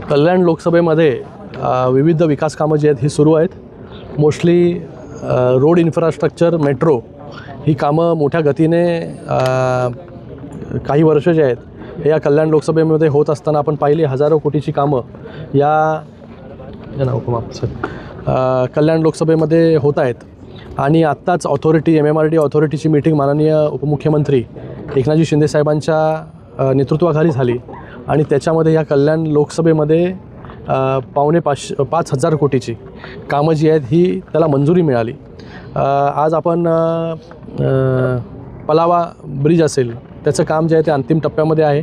कल्याण लोकसभेमध्ये विविध विकास कामं जी आहेत ही सुरू आहेत. मोस्टली रोड इन्फ्रास्ट्रक्चर, मेट्रो ही कामं मोठ्या गतीने काही वर्ष जे आहेत हे या कल्याण लोकसभेमध्ये होत असताना आपण पाहिली. हजारो कोटीची कामं या कल्याण लोकसभेमध्ये होत आहेत. आणि आत्ताच ऑथॉरिटी MMRD ऑथॉरिटीची मीटिंग माननीय उपमुख्यमंत्री एकनाथजी शिंदे साहेबांच्या नेतृत्वाखाली झाली आणि त्याच्यामध्ये या कल्याण लोकसभेमध्ये 5,500 कोटीची कामं जी आहेत ही त्याला मंजुरी मिळाली. आज आपण पलावा ब्रिज असेल त्याचं काम जे आहे ते अंतिम टप्प्यामध्ये आहे.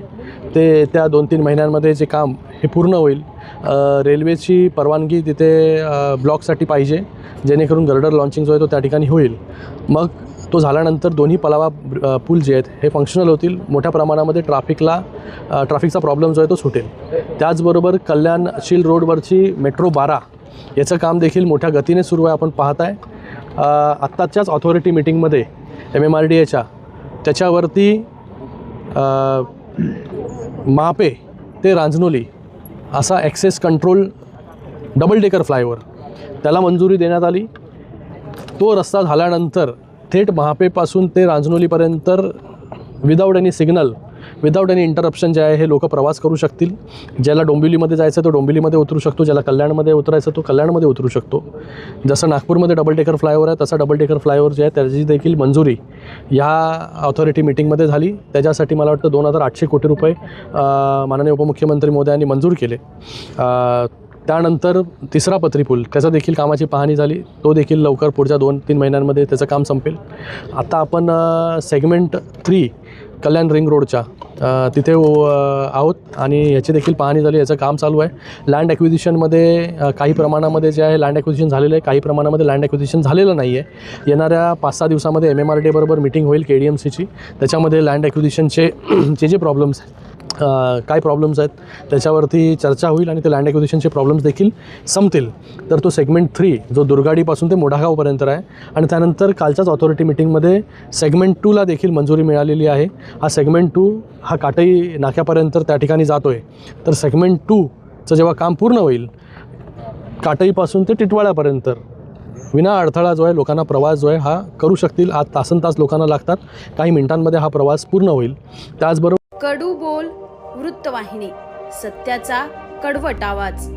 ते त्या 2-3 महिन्यांमध्ये जे काम हे पूर्ण होईल. रेल्वेची परवानगी तिथे ब्लॉकसाठी पाहिजे जेणेकरून गर्डर लॉन्चिंग जो आहे तो त्या ठिकाणी होईल. मग तो झाल्यानंतर दोन्ही पलावा पूल जे आहेत हे फंक्शनल होतील. मोठ्या प्रमाणामध्ये ट्रॅफिकचा प्रॉब्लेम जो आहे तो सुटेल. त्याचबरोबर कल्याण-शील रोडवरची मेट्रो 12 याचं काम देखील मोठ्या गतीने सुरू आहे. आपण पाहत आहे आत्ताच्याच ऑथॉरिटी मीटिंगमध्ये MMRDAच्या त्याच्यावरती महापे ते रांजनोली असा access control double decker flyover त्याला मंजुरी देण्यात आली. तो रस्ता झाल्यानंतर थेट महापेपासून ते रांजनोलीपर्यंत without any signal, without any interruption जे आहे हे लोक प्रवास करू शकतील. ज्याला डोंबिवलीमध्ये जायचं तो डोंबिवलीमध्ये उतरू शकतो, ज्याला कल्याणमध्ये उतरायचं तो कल्याणमध्ये उतरू शकतो. जसं नागपूरमध्ये डबल डेकर फ्लायओव्हर आहे तसा डबल डेकर फ्लायओव्हर जे आहे त्याची देखील मंजुरी ह्या ऑथॉरिटी मीटिंगमध्ये झाली. त्याच्यासाठी मला वाटतं 2,800 कोटी रुपये माननीय उपमुख्यमंत्री महोदयांनी मंजूर केले. त्यानंतर तिसरा पथरी पूल त्याचा देखील कामाची पाहणी झाली. तो देखील लवकर पुढच्या 2-3 महिन्यांमध्ये त्याचं काम संपेल. आता आपण सेगमेंट 3 कल्याण रिंग रोडच्या तिथे आहोत आणि याची देखील पाहणी झाली. याचं काम चालू आहे. लँड ॲक्विजिशनमध्ये काही प्रमाणामध्ये जे आहे लँड ॲक्विजिशन झालेलं आहे, काही प्रमाणामध्ये लँड ॲक्विजिशन झालेलं नाही आहे. येणाऱ्या 5-6 दिवसामध्ये MMRDA बरोबर मीटिंग होईल KDMCची. त्याच्यामध्ये लँड ॲक्विजिशनचे जे प्रॉब्लेम्स काय प्रॉब्लेम्स आहेत त्याच्यावरती चर्चा होईल आणि ते लँड ॲक्विजिशनचे प्रॉब्लेम्स देखील संपतील. तर तो सेगमेंट 3 जो दुर्गाडीपासून ते मोढागावपर्यंत आहे आणि त्यानंतर कालच्याच ऑथॉरिटी मीटिंगमध्ये सेगमेंट 2ला देखील मंजुरी मिळालेली आहे. हा सेगमेंट 2 हा काटई नाक्यापर्यंत त्या ठिकाणी जातो आहे. तर सेगमेंट 2चं जेव्हा काम पूर्ण होईल काटईपासून ते टिटवाळ्यापर्यंत विना अडथळा जो आहे लोकांना प्रवास जो आहे हा करू शकतील. आज तासनतास लोकांना लागतात, काही मिनिटांमध्ये हा प्रवास पूर्ण होईल. त्याचबरोबर कडू बोल वृत्तवाहिनी, सत्याचा कडवट आवाज.